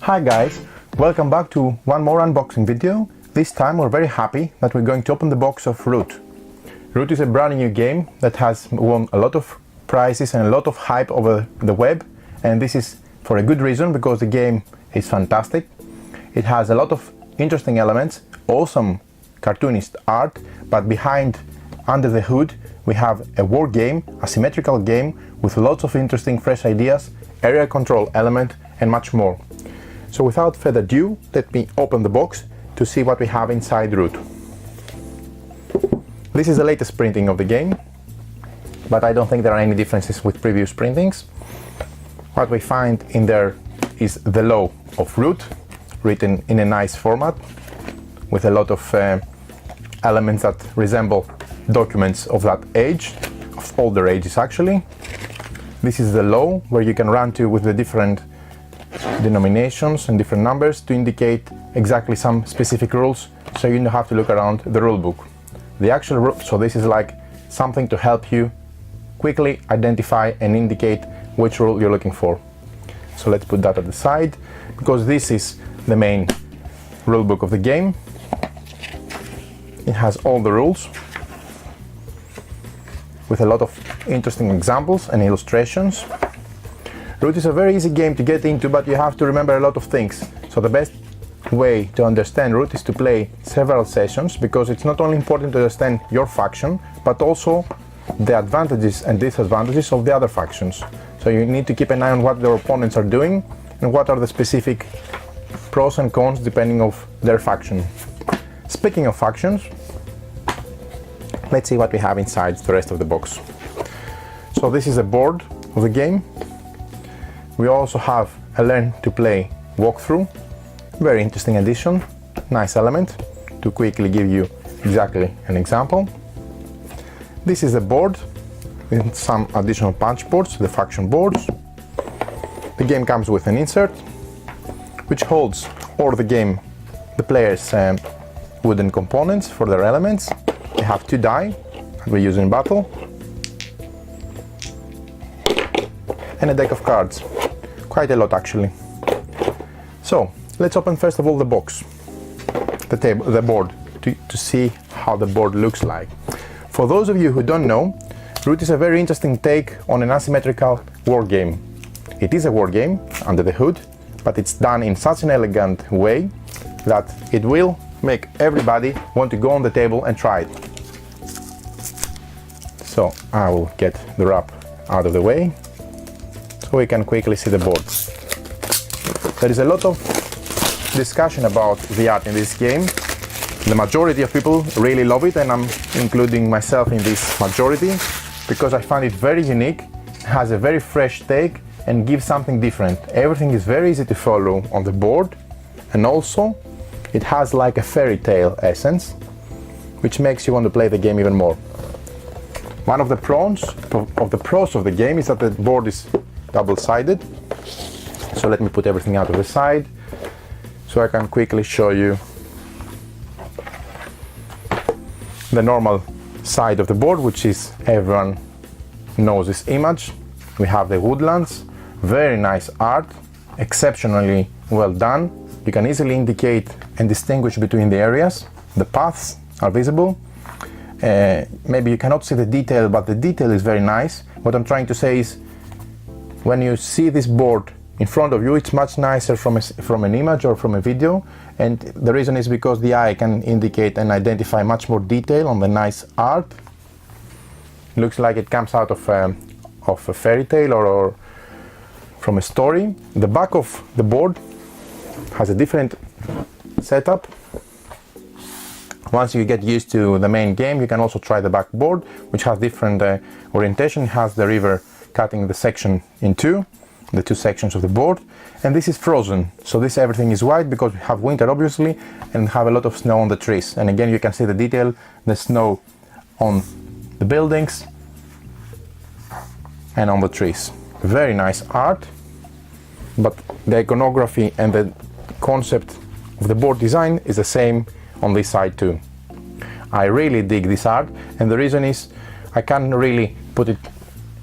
Hi guys, welcome back to one more unboxing video. This time we're very happy that we're going to open the box of Root. Root is a brand new game that has won a lot of prizes and a lot of hype over the web, and this is for a good reason, because the game is fantastic. It has a lot of interesting elements, awesome cartoonist art, but behind, under the hood, we have a war game, a symmetrical game with lots of interesting fresh ideas, area control element and much more. So without further ado, let me open the box to see what we have inside Root. This is the latest printing of the game, but I don't think there are any differences with previous printings. What we find in there is the logo of Root, written in a nice format, with a lot of elements that resemble documents of that age, of older ages actually. This is the logo where you can run to with the different denominations and different numbers to indicate exactly some specific rules, so you don't have to look around the rule book. The actual rule, so this is like something to help you quickly identify and indicate which rule you're looking for. So let's put that at the side, because this is the main rule book of the game. It has all the rules with a lot of interesting examples and illustrations. Root is a very easy game to get into, but you have to remember a lot of things. So the best way to understand Root is to play several sessions, because it's not only important to understand your faction, but also the advantages and disadvantages of the other factions. So you need to keep an eye on what their opponents are doing and what are the specific pros and cons depending on their faction. Speaking of factions, let's see what we have inside the rest of the box. So this is a board of the game. We also have a learn to play walkthrough, very interesting addition, nice element to quickly give you exactly an example. This is the board with some additional punch boards, the faction boards. The game comes with an insert which holds all the players' wooden components for their elements. They have 2 die that we use in battle, and a deck of cards, quite a lot actually. So let's open first of all the box, the board, to see how the board looks like. For those of you who don't know, Root is a very interesting take on an asymmetrical war game. It is a war game under the hood, but it's done in such an elegant way that it will make everybody want to go on the table and try it. So I will get the wrap out of the way so we can quickly see the board. There is a lot of discussion about the art in this game. The majority of people really love it, and I'm including myself in this majority, because I find it very unique, has a very fresh take and gives something different. Everything is very easy to follow on the board, and also it has like a fairy tale essence, which makes you want to play the game even more. One of the pros of the game is that the board is double-sided. So let me put everything out of the side so I can quickly show you the normal side of the board, which is, everyone knows this image. We have the woodlands, very nice art, exceptionally well done. You can easily indicate and distinguish between the areas. The paths are visible. Maybe you cannot see the detail, but the detail is very nice. What I'm trying to say is, when you see this board in front of you, it's much nicer from an image or from a video, and the reason is because the eye can indicate and identify much more detail on the nice art. It looks like it comes out of a fairy tale or from a story. The back of the board has a different setup. Once you get used to the main game, you can also try the back board, which has different orientation. It has the river cutting the section in two, the 2 sections of the board, and this is frozen. So this everything is white because we have winter obviously, and have a lot of snow on the trees. And again, you can see the detail, the snow on the buildings and on the trees. Very nice art, but the iconography and the concept of the board design is the same on this side too. I really dig this art, and the reason is I can't really put it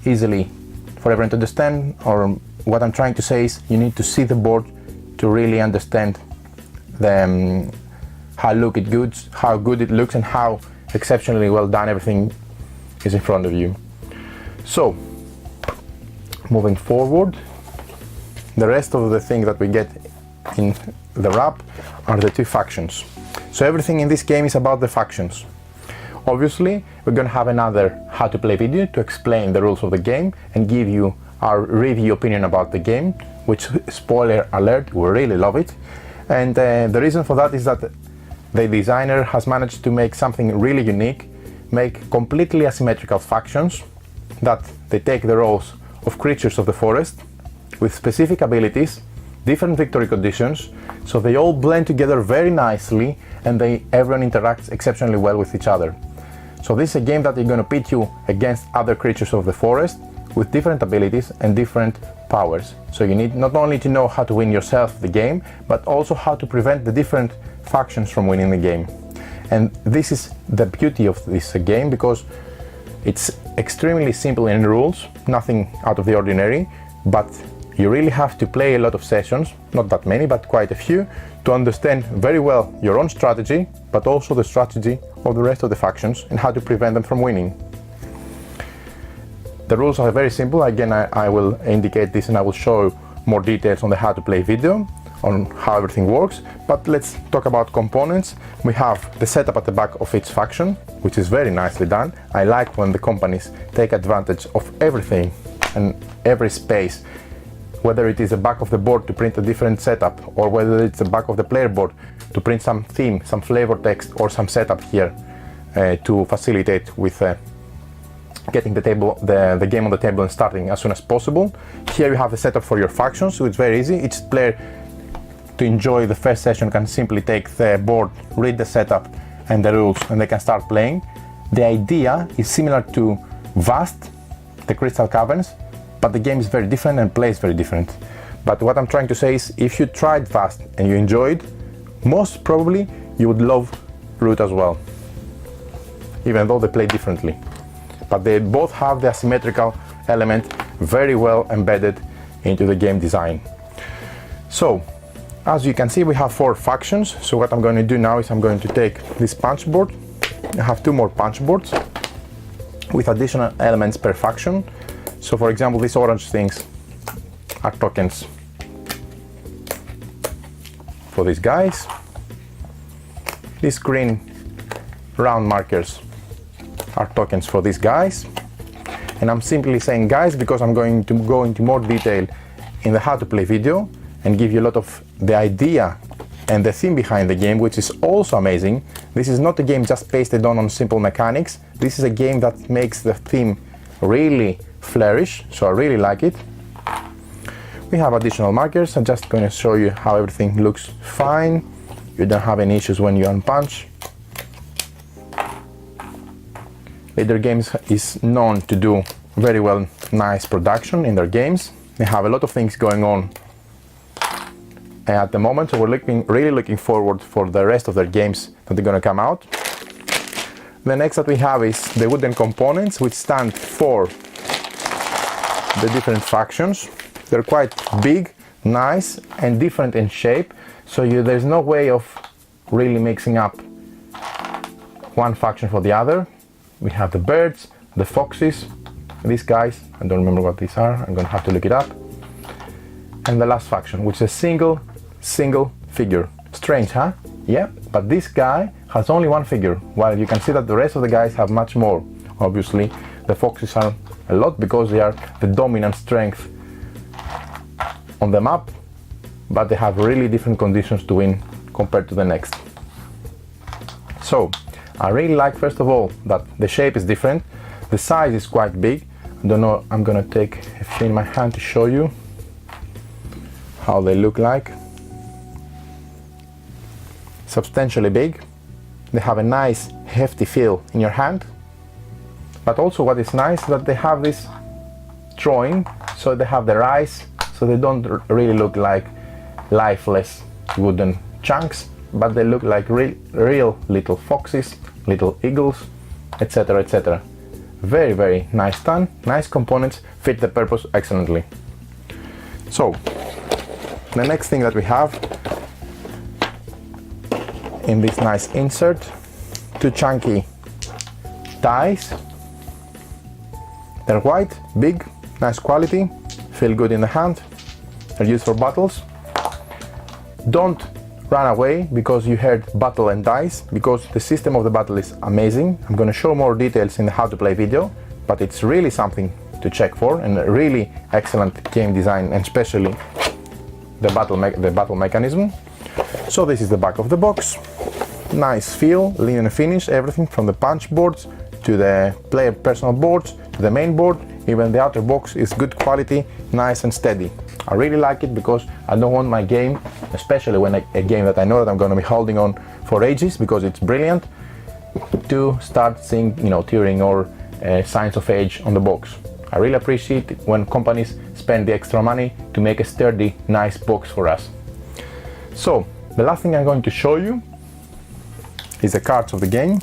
easily for everyone to understand, or what I'm trying to say is you need to see the board to really understand how good it looks and how exceptionally well done everything is in front of you. So, moving forward, the rest of the thing that we get in the wrap are the two factions. So everything in this game is about the factions. Obviously, we're going to have another how to play video to explain the rules of the game and give you our review opinion about the game, which, spoiler alert, we really love it. And the reason for that is that the designer has managed to make something really unique, make completely asymmetrical factions that they take the roles of creatures of the forest with specific abilities, different victory conditions, so they all blend together very nicely and everyone interacts exceptionally well with each other. So this is a game that you're going to pit you against other creatures of the forest with different abilities and different powers. So you need not only to know how to win yourself the game, but also how to prevent the different factions from winning the game. And this is the beauty of this game, because it's extremely simple in rules, nothing out of the ordinary, but you really have to play a lot of sessions, not that many, but quite a few, to understand very well your own strategy, but also the strategy of the rest of the factions and how to prevent them from winning. The rules are very simple. Again, I will indicate this and I will show more details on the how to play video, on how everything works, but let's talk about components. We have the setup at the back of each faction, which is very nicely done. I like when the companies take advantage of everything and every space, whether it is the back of the board to print a different setup, or whether it's the back of the player board to print some theme, some flavor text, or some setup here to facilitate with getting the game on the table and starting as soon as possible. Here you have the setup for your factions, so it's very easy. Each player, to enjoy the first session, can simply take the board, read the setup and the rules, and they can start playing. The idea is similar to Vast, the Crystal Caverns, but the game is very different and plays very different. But what I'm trying to say is, if you tried Vast and you enjoyed, most probably you would love Root as well, even though they play differently. But they both have the asymmetrical element very well embedded into the game design. So, as you can see, we have 4 factions. So what I'm going to do now is I'm going to take this punch board. I have 2 more punch boards with additional elements per faction. So for example, these orange things are tokens for these guys. These green round markers are tokens for these guys. And I'm simply saying guys because I'm going to go into more detail in the how to play video and give you a lot of the idea and the theme behind the game, which is also amazing. This is not a game just pasted on simple mechanics. This is a game that makes the theme really flourish, so I really like it. We have additional markers. I'm just going to show you how everything looks fine. You don't have any issues when you unpunch. Leader Games is known to do very well, nice production in their games. They have a lot of things going on at the moment, so we're really looking forward for the rest of their games that are going to come out. The next that we have is the wooden components, which stand for the different factions. They're quite big, nice, and different in shape, so there's no way of really mixing up one faction for the other. We have the birds, the foxes, these guys, I don't remember what these are, I'm going to have to look it up. And the last faction, which is a single figure. Strange, huh? Yeah, but this guy has only one figure, while you can see that the rest of the guys have much more. Obviously, the foxes are a lot because they are the dominant strength on the map, but they have really different conditions to win compared to the next. So, I really like, first of all, that the shape is different, the size is quite big. I don't know, I'm gonna take a few in my hand to show you how they look like. Substantially big. They have a nice hefty feel in your hand, but also what is nice is that they have this drawing, so they have their eyes, so they don't really look like lifeless wooden chunks, but they look like real little foxes, little eagles, etc, etc. Very, very nice done, nice components, fit the purpose excellently. So, the next thing that we have in this nice insert, two chunky dice. They're white, big, nice quality, feel good in the hand. They're used for battles. Don't run away because you heard battle and dice, because the system of the battle is amazing. I'm going to show more details in the how to play video, but it's really something to check for, and a really excellent game design, and especially the battle mechanism. So this is the back of the box. Nice feel, linen finish, everything from the punch boards to the player personal boards to the main board. Even the outer box is good quality, nice and steady. I really like it because I don't want my game, especially when a game that I know that I'm going to be holding on for ages because it's brilliant, to start seeing, tearing or signs of age on the box. I really appreciate it when companies spend the extra money to make a sturdy, nice box for us. So the last thing I'm going to show you is the cards of the game.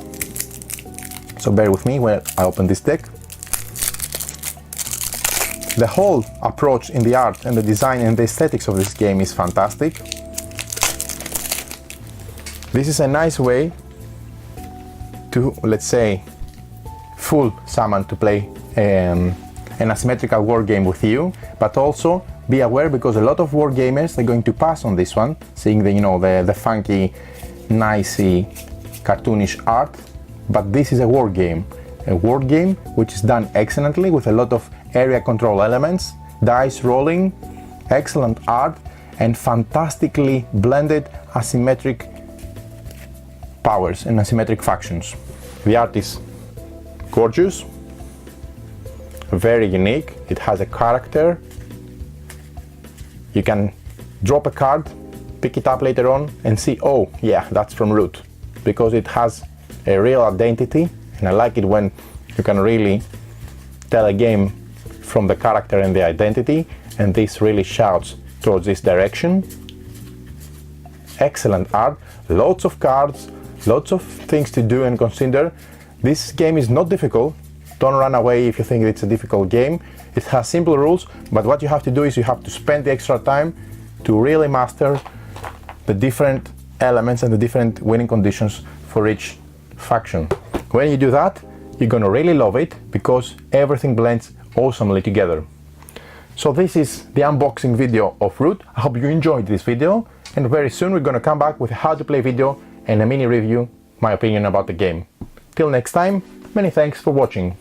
So bear with me when I open this deck. The whole approach in the art and the design and the aesthetics of this game is fantastic. This is a nice way to, let's say, fool someone to play an asymmetrical war game with you, but also be aware because a lot of war gamers are going to pass on this one, seeing the funky, nicey, cartoonish art. But this is a war game which is done excellently with a lot of area control elements, dice rolling, excellent art, and fantastically blended asymmetric powers and asymmetric factions. The art is gorgeous, very unique. It has a character. You can drop a card, pick it up later on and see, oh yeah, that's from Root, because it has a real identity, and I like it when you can really tell a game from the character and the identity, and this really shouts towards this direction. Excellent art, lots of cards, lots of things to do and consider. This game is not difficult. Don't run away if you think it's a difficult game. It has simple rules, but what you have to do is you have to spend the extra time to really master the different elements and the different winning conditions for each faction. When you do that, you're gonna really love it because everything blends awesomely together. So this is the unboxing video of Root. I hope you enjoyed this video, and very soon we're gonna come back with a how to play video and a mini review, my opinion about the game. Till next time, many thanks for watching.